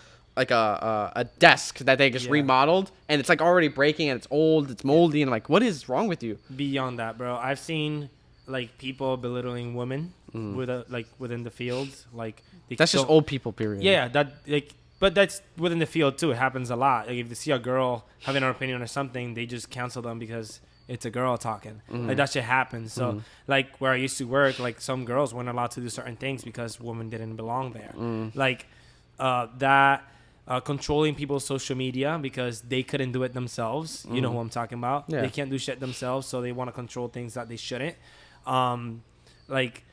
desk that they just remodeled, and it's like already breaking and it's old, it's moldy, and like, what is wrong with you? Beyond that, bro, I've seen like people belittling women within the field. Like, that's just old people, period. Yeah, but that's within the field too. It happens a lot. Like, if they see a girl having an opinion or something, they just cancel them because it's a girl talking. Like, that shit happens. So like where I used to work, like some girls weren't allowed to do certain things because women didn't belong there. Like controlling people's social media because they couldn't do it themselves. You know who I'm talking about. Yeah. They can't do shit themselves, so they want to control things that they shouldn't. Like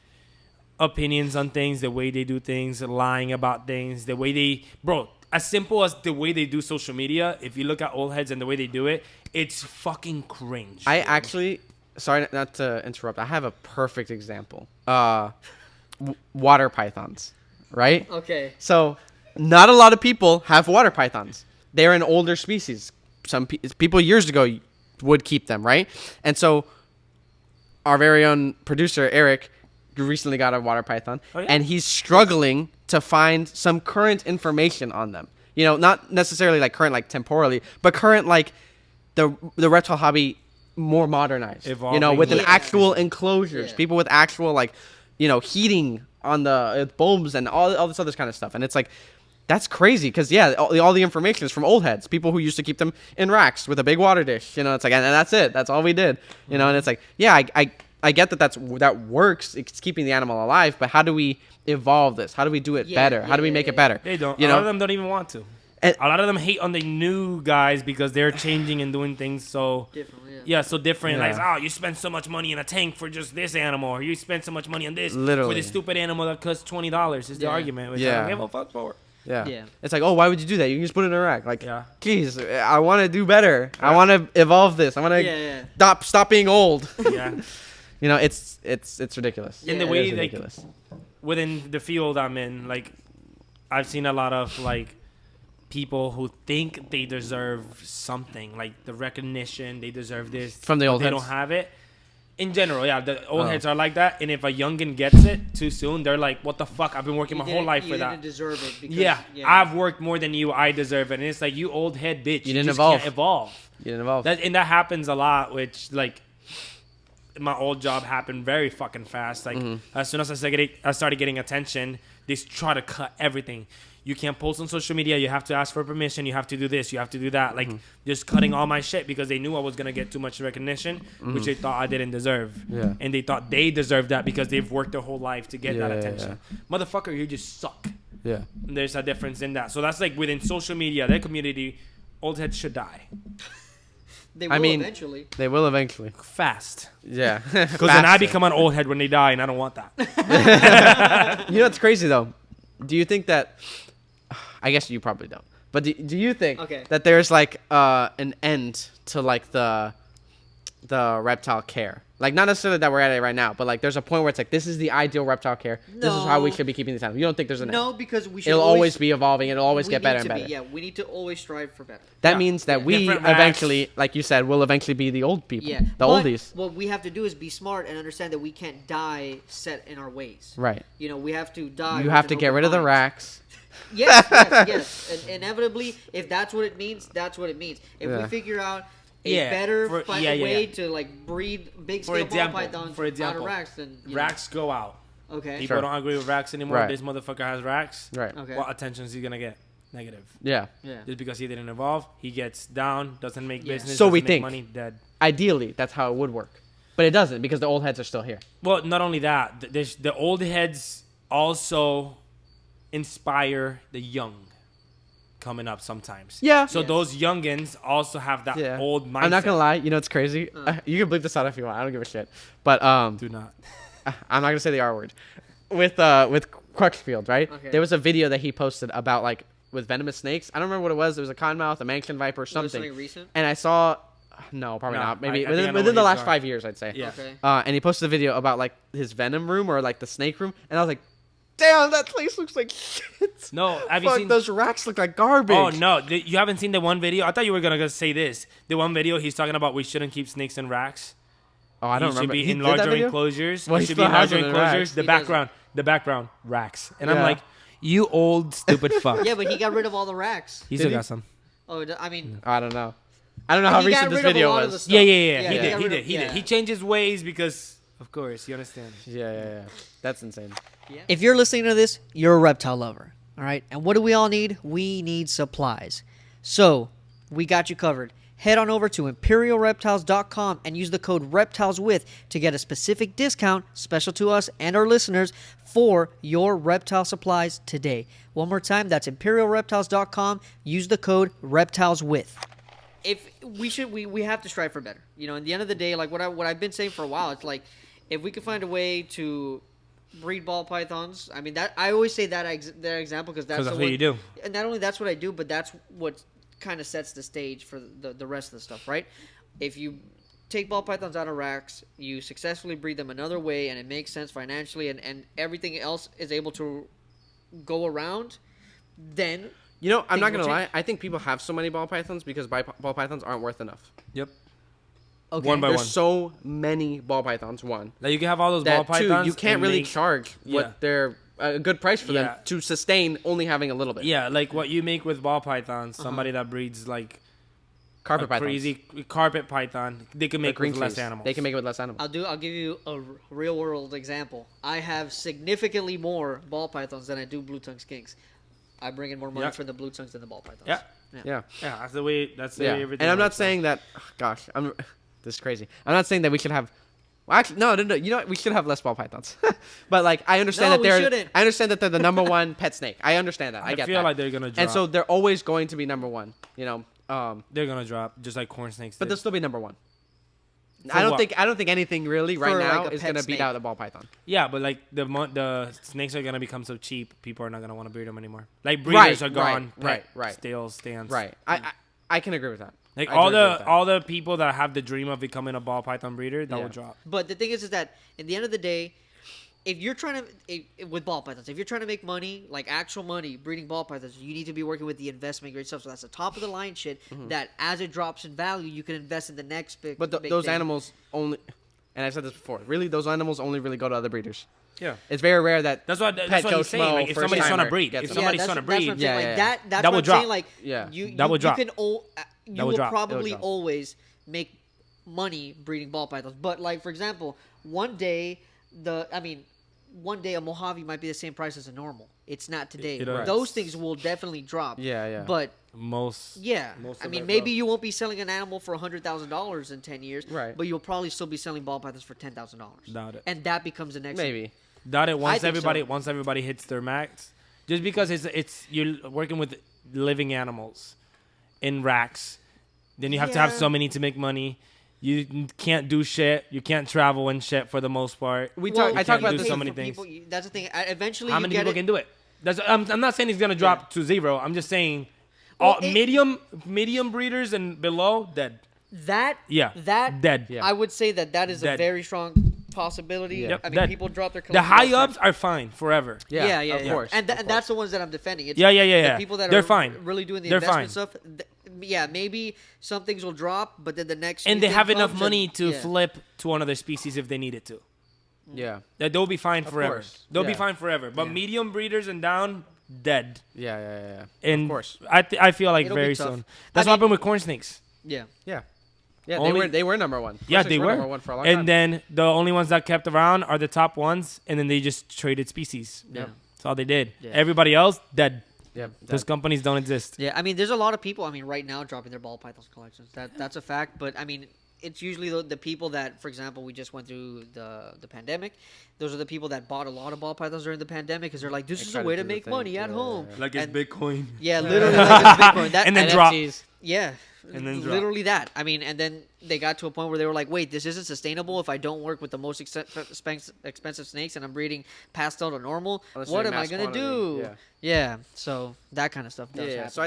opinions on things, the way they do things, lying about things, the way they... Bro, as simple as the way they do social media, if you look at old heads and the way they do it, it's fucking cringe. I actually... Sorry, not to interrupt. I have a perfect example. Water pythons, right? Okay. So... not a lot of people have water pythons. They're an older species. Some people years ago would keep them, right? And so our very own producer, Eric, recently got a water python. Oh, yeah? And he's struggling to find some current information on them. You know, not necessarily like current, like temporally, but current, like the reptile hobby more modernized. Evolving. With an actual enclosures. Yeah. People with actual, like, heating on the bulbs and all this other kind of stuff. And it's like... that's crazy because, all the information is from old heads, people who used to keep them in racks with a big water dish. It's like, and that's it. That's all we did. And it's like, I get that works. It's keeping the animal alive, but how do we evolve this? How do we do it better? How do we make it better? They don't. A lot of them don't even want to. And a lot of them hate on the new guys because they're changing and doing things so different. So different. Yeah. Like, you spend so much money in a tank for just this animal, or you spend so much money on this Literally. for this stupid animal that costs $20. Is the argument? Which I don't give a fuck for. Yeah. It's like, why would you do that? You can just put it in a rack. Like, geez, I want to do better. I want to evolve this. I want to stop being old. Yeah. It's ridiculous. In the way, like, within the field I'm in, like, I've seen a lot of, like, people who think they deserve something, like the recognition, they deserve this. From the old They heads. don't have it. In general, yeah, the old heads are like that, and if a youngin gets it too soon, they're like, "What the fuck? I've been working my whole life for that." You didn't deserve it. Because, Yeah, I've worked more than you. I deserve it. And it's like, you old head bitch. You didn't just evolve. Can't evolve. You didn't evolve. And that happens a lot. Which like, my old job happened very fucking fast. Like as soon as I started getting attention, they try to cut everything. You can't post on social media. You have to ask for permission. You have to do this. You have to do that. Like, just cutting all my shit because they knew I was going to get too much recognition, which they thought I didn't deserve. Yeah. And they thought they deserved that because they've worked their whole life to get that Yeah, attention. Motherfucker, you just suck. Yeah. And there's a difference in that. So that's like within social media, their community, old heads should die. They will eventually. They will eventually. Fast. Yeah. Because then I become an old head when they die, and I don't want that. You know what's crazy though? Do you think that? I guess you probably don't. But do you think that there's like an end to like the reptile care? Like, not necessarily that we're at it right now, but like there's a point where it's like, this is the ideal reptile care. This is how we should be keeping these animals. You don't think there's an end? No, because we should. It'll always be evolving. It'll always get better and better. Yeah, we need to always strive for better. That means that we Different eventually, racks. like you said, will eventually be the old people. Yeah, the oldies. What we have to do is be smart and understand that we can't die set in our ways. Right. You know, we have to die. You with have an to get open rid of the mind. racks. Yes. And inevitably, if that's what it means, that's what it means. If we figure out a better way to like breed big scale ball pythons out of racks, then racks go out. Okay. People don't agree with racks anymore. Right. This motherfucker has racks. Right. Okay. What attention is he gonna get? Negative. Yeah. Yeah. Just because he didn't evolve, he gets down, doesn't make business. So doesn't we make think. money, dead. Ideally, that's how it would work. But it doesn't because the old heads are still here. Well, not only that, the old heads also inspire the young coming up sometimes. Yeah. So those youngins also have that old mindset. I'm not gonna lie. You know, it's crazy. You can bleep this out if you want. I don't give a shit. But Do not. I'm not gonna say the R word. With Crutchfield, right? Okay. There was a video that he posted about like with venomous snakes. I don't remember what it was. There was a cottonmouth, a mankin viper, or something. Something recent? And I saw, no, probably not. Maybe I think I know within the where last he's 5 years, I'd say. Yeah. Okay. And he posted a video about like his venom room or like the snake room, and I was like, damn, that place looks like shit. No, have you Fuck, seen those racks look like garbage. Oh no, you haven't seen the one video? I thought you were gonna say this. The one video he's talking about we shouldn't keep snakes in racks. Oh, I don't He remember. should be He in did that larger video? enclosures. Well, He he should be still in has larger them in enclosures. racks. The background, racks. And I'm Yeah. like, you old stupid fuck. Yeah, but he got rid of all the racks. He Did still he? got some. Oh, I mean, I don't know. I don't know how he recent got this rid of a video lot of the was. stuff. Yeah. Yeah, He he did. got He rid did. of- He did. yeah. He changed his ways because, of course, you understand. Yeah. That's insane. If you're listening to this, you're a reptile lover. All right. And what do we all need? We need supplies. So we got you covered. Head on over to imperialreptiles.com and use the code REPTILESWITH to get a specific discount special to us and our listeners for your reptile supplies today. One more time, that's imperialreptiles.com. Use the code REPTILESWITH. if we have to strive for better. You know, in the end of the day, like what I've been saying for a while, it's like if we can find a way to breed ball pythons. I mean, that I always say that example because that's what you do. And not only that's what I do, but that's what kind of sets the stage for the rest of the stuff, right? If you take ball pythons out of racks, you successfully breed them another way, and it makes sense financially, and everything else is able to go around, then You know, I'm not Things gonna will lie. I think people have so many ball pythons because ball pythons aren't worth enough. Yep. okay. One by There's one. so many ball pythons. One Like you can have all those ball that two, pythons. you can't and really make- charge what Yeah. they're a good price for them Yeah. to sustain only having a little bit. Yeah, like what you make with ball pythons. Somebody that breeds like Carpet a pythons. crazy carpet python, they can Like make with less trees. animals. They can make it with less animals. I'll give you a real world example. I have significantly more ball pythons than I do blue tongue skinks. I bring in more money Yeah. for the blue tongues than the ball pythons. Yeah. Yeah. Yeah, that's the way. That's the way everything. And I'm not works. saying that. Gosh, this is crazy. I'm not saying that we should have. Well, actually, no. You know what? We should have less ball pythons. But like, I understand No, that we they're. shouldn't. I understand that they're the number one pet snake. I understand that. I get feel that. like they're gonna drop. And so they're always going to be number one. You know. They're gonna drop just like corn snakes. But did. they'll still be number one. For I don't what? think anything really right For, now like, a is pet gonna beat snake. out a ball python. Yeah, but like the snakes are gonna become so cheap, people are not gonna want to breed them anymore. Like breeders are gone. right. Stale stands. Right. I can agree with that. Like I do agree with that. all the people that have the dream of becoming a ball python breeder, that Yeah. will drop. But the thing is that in the end of the day, if you're trying to with ball pythons, if you're trying to make money, like actual money, breeding ball pythons, you need to be working with the investment grade stuff. So that's the top of the line shit. That as it drops in value, you can invest in the next big. But big those thing. animals only. and I said this before. Really, those animals only really go to other breeders. Yeah. It's very rare that That's what Petco he's saying. Smo Like, if first somebody's trying to timer breed, gets if them. somebody's that's, trying to that's breed, what I'm saying. Yeah, Like yeah, that's That what will I'm drop. saying. Like Yeah. you That will drop. can you That will will drop. probably drop. always make money breeding ball pythons. But like for example, one day a Mojave might be the same price as a normal. It's not today. It is. Those things will definitely drop. Yeah, yeah. But most. yeah, Most I of mean, it maybe drops. you won't be selling an animal for $100,000 in 10 years, Right. but you'll probably still be selling ball pythons for $10,000. Doubt it. And that becomes the next. Maybe. Doubt it. Once think so. everybody hits their max, just because it's you're working with living animals in racks, then you have to have Yeah. so many to make money. You can't do shit. You can't travel and shit for the most part. I can't talk about do this. so many things. That's the thing. Eventually, How you many get people it. can do it? I'm not saying it's gonna drop to zero. I'm just saying, Well, all medium breeders and below dead. That Yeah, that dead. Yeah. I would say that is a Dead. very strong possibility. Yeah. Yep, I mean, dead. people drop their The high cholesterol. ups are fine forever. Yeah, yeah, of course. And of and course. that's the ones that I'm defending. It's Yeah. the people that They're are fine. really doing the They're investment fine. stuff. Yeah, maybe some things will drop, but then the next And new they thing have enough comes money and- to yeah. flip to another species if they needed to. Yeah. That they'll be fine forever. course. They'll be Yeah. fine forever. But Yeah. medium breeders and down, dead. Yeah, yeah, yeah. And of course. I feel like It'll be very tough. soon. That's I what mean- happened with corn snakes. Yeah. Yeah. Yeah, Only- they were number one. Yeah, Corn they snakes were. number one for a long And time. then the only ones that kept around are the top ones, and then they just traded species. Yeah. That's all they did. Yeah. Everybody else, dead. yeah, Those companies don't exist. Yeah, I mean, there's a lot of people. I mean, right now dropping their ball pythons collections. That's a fact. But I mean, it's usually the people that, for example, we just went through the pandemic. Those are the people that bought a lot of ball pythons during the pandemic because they're like, this They is try a to way to do the make thing. money at Yeah, home. yeah, yeah. Like it's And- Bitcoin. Yeah, literally like it's Bitcoin. That, And then and- drop. NFTs. Yeah, And then drop. literally that. I mean, and then they got to a point where they were like, wait, this isn't sustainable if I don't work with the most expensive snakes and I'm breeding pastel to normal. Unless What they're am I mass going to quantity, do? yeah. Yeah, so that kind of stuff does Yeah, happen. so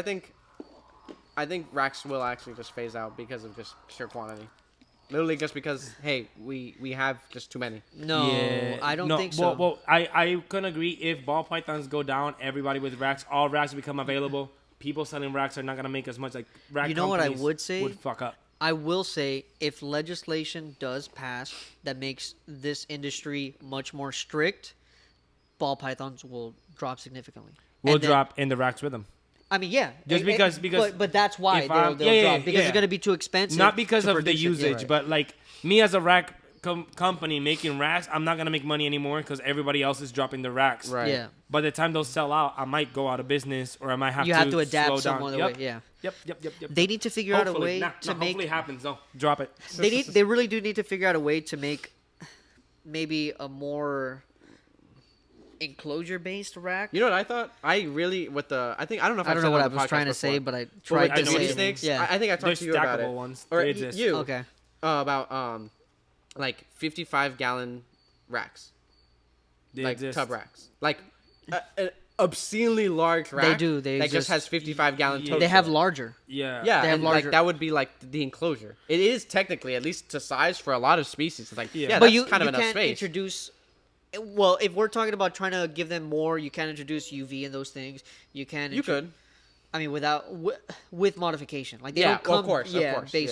I think racks will actually just phase out because of just sheer quantity. Literally just because, hey, we have just too many. No, Yeah. I don't No, think so. Well, I can agree. If ball pythons go down, everybody with racks, all racks become available. People selling racks are not gonna make as much. Like rack You know what I companies would say? would fuck up. I will say, if legislation does pass that makes this industry much more strict, ball pythons will drop significantly. We'll And then- drop in the racks with them. I mean, yeah. Just because- but that's why if I'm- they'll yeah, yeah, drop because yeah. it's going to be too expensive. Not because to of the produce it. Yeah. usage, right. but like me as a rack company making racks, I'm not gonna make money anymore because everybody else is dropping the racks. Right. Yeah. By the time those sell out, I might go out of business or I might have You to have to adapt slow some down. other Yep. way. Yeah. Yep. They need to figure out a Hopefully. way to make. Hopefully it happens. No, drop it. They really do need to figure out a way to make maybe a more enclosure based rack. You know what I thought? I really with the I don't know if I I've don't said know what it I on the was trying to podcast say, before. but I But tried with I to know the what say you it. mean. snakes, Yeah. I think I They're talked to you about it. stackable ones. Or They exist. you Okay. About like 55-gallon racks, They like exist. tub racks, like an obscenely large rack. do, they that just exist. has 55-gallon. Yeah. totes They have in it. larger. Yeah. Yeah, They have and larger- like that would be like the enclosure. It is technically, at least to size for a lot of species. It's like Yeah. yeah, But that's you kind of enough can't space. introduce. Well, if we're talking about trying to give them more, you can introduce UV and those things. You can. You could. I mean, with modification, like they Yeah, don't come. of course, based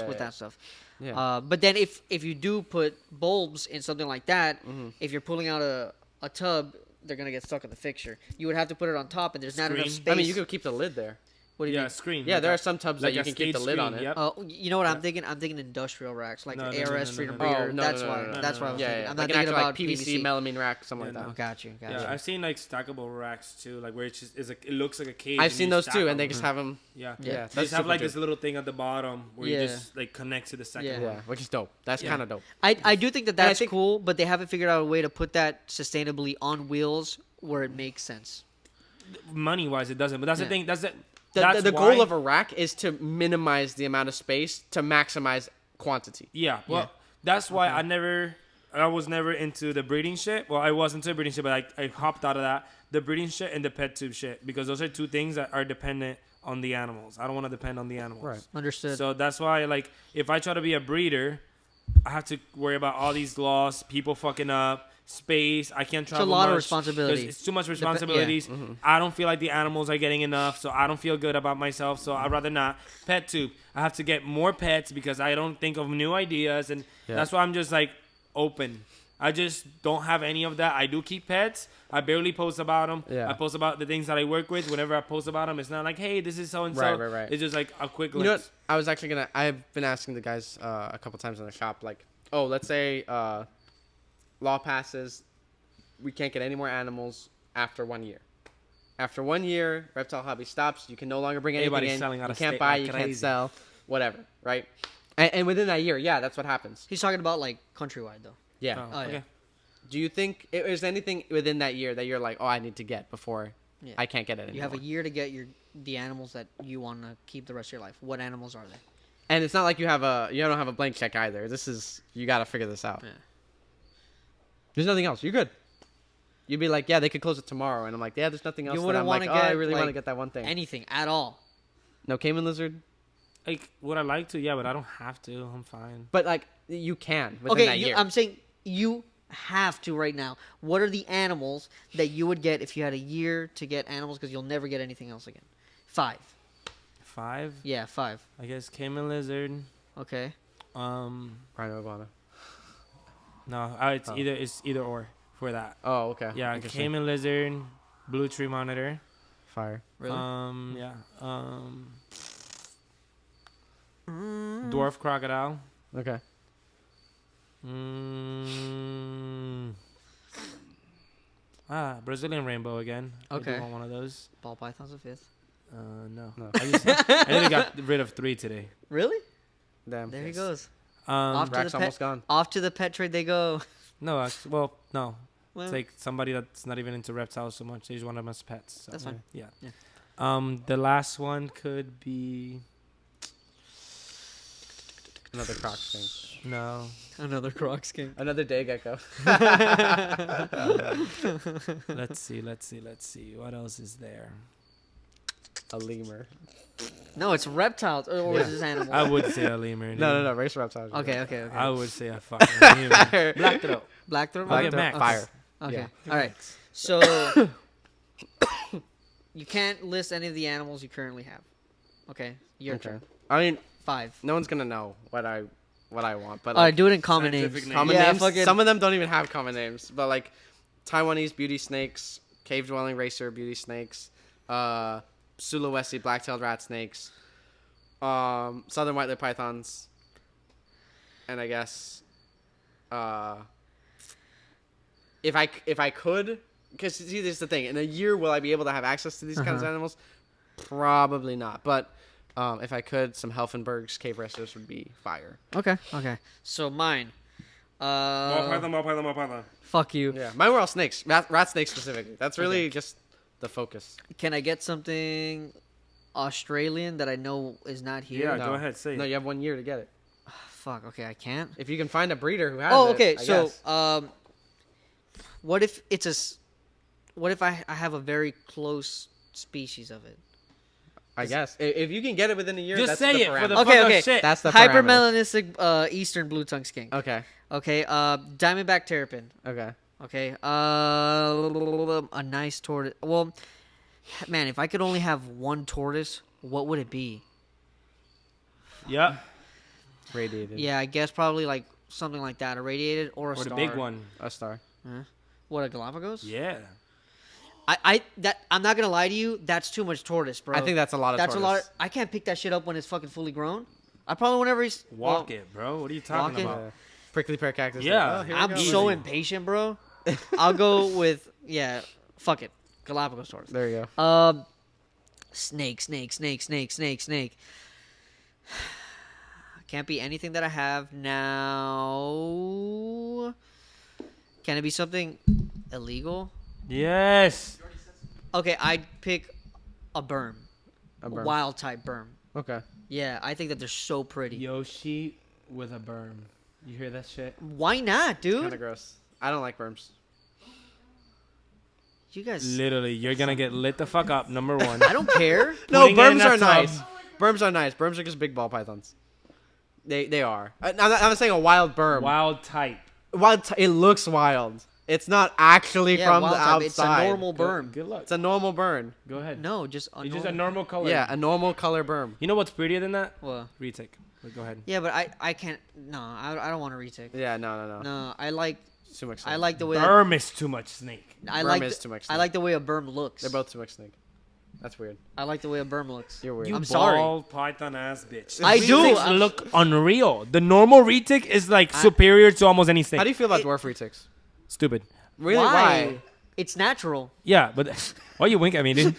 Yeah, with yeah. that stuff. Yeah. But then if you do put bulbs in something like that, Mm-hmm. if you're pulling out a tub, they're gonna get stuck in the fixture. You would have to put it on top, and there's not enough Screen. space. I mean, you could keep the lid there. What do you Yeah, mean? screen. Yeah, like there a- are some tubs like that you a can keep the stage lid on screen, it. Yep. Oh, you know what I'm thinking? I'm thinking industrial racks, like No, the no, no, ARS no, Freedom no, no. Breeder. Oh, no, That's no, why. no, no, That's no, what I was no. thinking. Yeah, I'm like not an thinking actual about like PVC melamine rack, something Yeah, like Oh, that. got you. Yeah, Gotcha. I've seen like stackable racks too, like where it's just it looks like a cage. I've and seen you those stack too, and they them. just have them. Yeah, Yeah. Yeah, They just have super like dope. this little thing at the bottom where you Yeah. just like connect to the second Yeah. one. Yeah, which is dope. That's Yeah. kind of dope. I do think that And I that's think- cool, but they haven't figured out a way to put that sustainably on wheels where it makes sense. Money wise, it doesn't. But that's Yeah. the thing. That's it. The goal of a rack is to minimize the amount of space to maximize quantity. Yeah, well, that's why I was never into the breeding shit. Well, I was into breeding shit, but I hopped out of that. The breeding shit and the pet tube shit, because those are two things that are dependent on the animals. I don't want to depend on the animals. Right. Understood. So that's why, like, if I try to be a breeder, I have to worry about all these laws, people fucking up, space. I can't travel. a lot of much responsibility. 'cause It's too much yeah. responsibilities. I don't feel like the animals are getting enough, so I don't feel good about myself. So I'd rather not. Pet tube. I have to get more pets because I don't think of new ideas, and Yeah. that's why I'm just like open. I just don't have any of that. I do keep pets. I barely post about them. Yeah. I post about the things that I work with. Whenever I post about them, it's not like, hey, this is so and so. Right. It's just like a quick You know link. what? I was actually gonna. I've been asking the guys a couple times in the shop, like, oh, let's say law passes, we can't get any more animals after 1 year. After 1 year, Reptile Hobby stops. You can no longer bring anything Everybody's in. selling out You of can't state buy. like You crazy. can't sell. Whatever. Right. And within that year, yeah, that's what happens. He's talking about like countrywide though. Yeah. Oh, yeah. okay. Do you think is there anything within that year that you're like, oh, I need to get before Yeah. I can't get it anymore? You have a year to get the animals that you want to keep the rest of your life. What animals are they? And it's not like you don't have a blank check either. This is you got to figure this out. Yeah. There's nothing else. You're good. You'd be like, yeah, they could close it tomorrow, and I'm like, yeah, there's nothing else. You that wouldn't I'm want like, to oh, get I really want to like, get that one thing. anything at all. No caiman lizard, Like, would I like to? Yeah, but I don't have to. I'm fine. but like you can within that year. I'm saying you have to right now. What are the animals that you would get if you had a year to get animals because you'll never get anything else again? 5. 5? Yeah, 5. I guess caiman lizard. Okay. Rhino iguana. No, it's either or for that. Oh, okay. Yeah, Interesting. caiman lizard, blue tree monitor. Fire. Really? Yeah. Dwarf crocodile. Okay. Brazilian rainbow again. I Okay. do want one of those. Ball pythons a 5th. No. No. I only got rid of 3 today. Really? Damn. There he goes. Um, To Rack's the almost pet- gone. Off to the pet trade they go. no, actually, well, no. Well, It's like somebody that's not even into reptiles so much. They just want them as pets. So, That's fine. Yeah. Yeah. The last one could be Another croc thing. no. another croc skink. Another day gecko. Let's see. What else is there? A lemur. No, it's reptiles. Or is this animal? I would say a lemur. No. Race reptiles. Okay. I would say a fucking lemur. Black throat. Black throat? I'll Okay. get Max. Fire. Okay. Yeah. All right. So you can't list any of the animals you currently have. Okay. Your Okay. turn. I mean, 5. no one's gonna know what I want, but All right, like, do it in common names. Scientific common Yeah, names. fucking- Some of them don't even have common names, but like Taiwanese beauty snakes, cave dwelling racer beauty snakes, Sulawesi black-tailed rat snakes, southern white-lipped pythons, and I guess if I could, because see, this is the thing. In a year, will I be able to have access to these kinds of animals? Probably not. But if I could, some Helfenberg's cave wrestlers would be fire. Okay. So mine. Ball python. Fuck you. Yeah, mine were all snakes, rat snakes specifically. That's really just the focus. Can I get something Australian that I know is not here? Yeah, go ahead, say No, it. you have 1 year to get it. Fuck. Okay, I can't. If you can find a breeder who has Oh, it. okay. I So, guess. what if what if I have a very close species of it? I guess if you can get it within a year, Just that's say the it for the parameter. Okay, fuck okay. of shit. That's the Hypermelanistic Eastern Blue Tongued Skink. Okay. Okay. Diamondback Terrapin. Okay. Okay. A nice tortoise. Well, man, if I could only have one tortoise, what would it be? Yeah. Radiated. Yeah, I guess probably like something like that, a radiated or a Or star. the big one. A star. What, a Galapagos? Yeah. I'm not gonna lie to you. That's too much tortoise, bro. I think that's a lot of That's tortoise. a lot. I can't pick that shit up when it's fucking fully grown. I probably whenever he's Walk it, bro. What are you talking walk it? about? Prickly pear cactus. Yeah. Oh, here we I'm go. so impatient, bro. I'll go with fuck it, Galapagos tortoise. There you go. Snake. Can't be anything that I have now. Can it be something illegal? Yes. Okay, I'd pick a berm. A berm. Wild type berm. Okay. Yeah, I think that they're so pretty. Yoshii with a berm. You hear that shit? Why not, dude? Kind of gross. I don't like berms. You guys, Literally, you're gonna get lit the fuck up. Number one. I don't care. No, Putting it in berms that are nice. tub. Berms are nice. Berms are just big ball pythons. They are. I'm not saying a wild berm. Wild type. It looks wild. It's not actually Yeah, from the wild type. outside. It's a normal berm. Good luck. It's a normal berm. Go ahead. No, just It's just a normal color. Yeah, a normal color berm. You know what's prettier than that? Well, Retake. But go ahead. Yeah, but I can't. No, I don't want a retic. Yeah, no. No, I like It's too much. I Snake. like the way Berm is too much snake. I Berm like is too much I snake. like the way a berm looks. They're both too much snake. That's weird. I like the way a berm looks. You're weird. You I'm sorry. bald python ass bitch. I do. Retics I'm- look unreal. The normal retic is like superior to almost any snake. How do you feel about dwarf retics? Stupid. Really? Why? It's natural. Yeah, but why you wink at me, dude?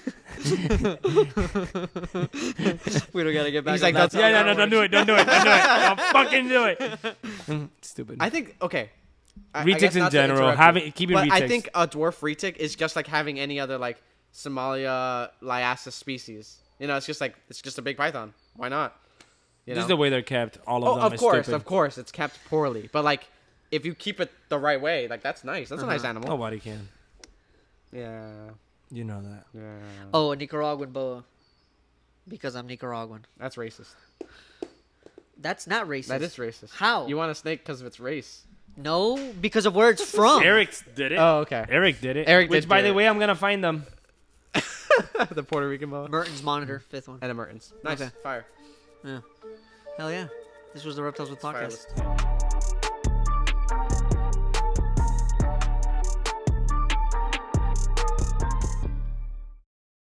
We don't gotta get back. He's on like, that. that's Yeah, no, don't do it. Don't do it. Don't do it. Don't fucking do it. Stupid. I think okay. I Retics guess in not to general, interrupt you, keeping but I retics. think a dwarf retic is just like having any other like Somalia liasis species. You know, it's just a big python. Why not? You Just know? the way they're kept. All of Oh, them of is course, stupid. of course, it's kept poorly. But like, if you keep it the right way, like that's nice. That's a nice animal. Nobody can. Yeah. You know that. Yeah. Oh, a Nicaraguan boa. Because I'm Nicaraguan. That's racist. That's not racist. That is racist. How? You want a snake because of its race? No, because of where it's from. Eric did it. Oh, okay. Eric did it. Eric Which, did by do the it. way, I'm gonna find them. The Puerto Rican boa. Mertens monitor, fifth one. And a Mertens. Nice. Okay. Fire. Yeah. Hell yeah. This was the Reptiles with Fire Podcast. list.